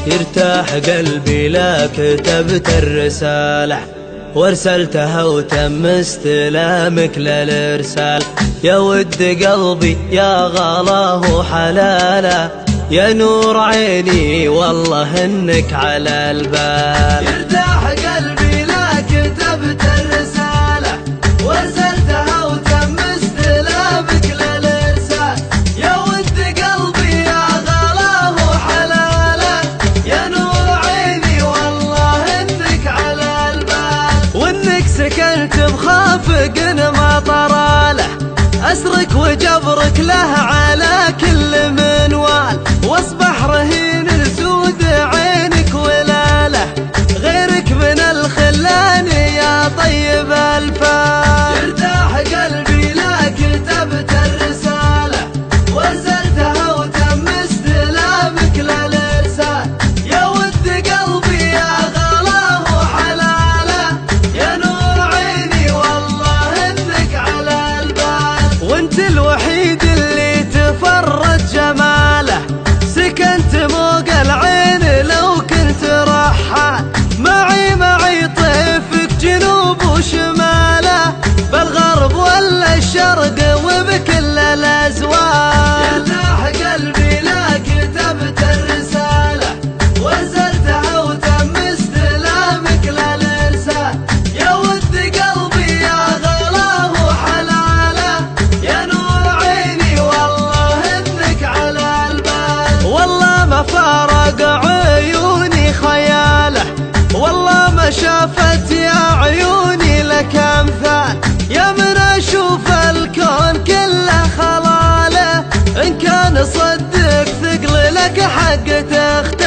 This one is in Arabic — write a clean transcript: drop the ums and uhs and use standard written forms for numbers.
يرتاح قلبي لا كتبت الرسالة وارسلتها وتم استلامك للارسال. يا ود قلبي يا غلاه حلاله، يا نور عيني والله انك على البال. يرتاح قلبي لا كتبت الرسالة وارسلتها وتم استلامك للارسال. يا ود قلبي يا غلاه حلاله، يا نور عيني والله انك على البال. وانك سكنت بخافق ما طراله، أسرك وجبرك له على كل منوال، واصبح رهين لسود عينك ولاله، غيرك من الخلان يا طيب الفال. يرتاح قلبي لا كتبت الرسالة وارسلتها وتم استلامك للارسال. يا ود قلبي يا غلاه حلاله، يا نور عيني والله انك على البال. وانت الوحيد اللي تفرد جماله، سكنت موق العين لو كنت رحال، معي طيفك جنوب وشماله، بالغرب ولا الشرق وبكل الازوال. يرتاح قلبي لا كتبت الرسالة وارسلتها وتم استلامك للارسال. يا ود قلبي يا غلاه حلاله، يا نور عيني والله انك على البال. والله ما فارق عيوني خياله، والله ما شافت يا عيوني لك امثال، يا من اشوف الكون كله خلاله، ان كان صدق ثقل لك حق تختار.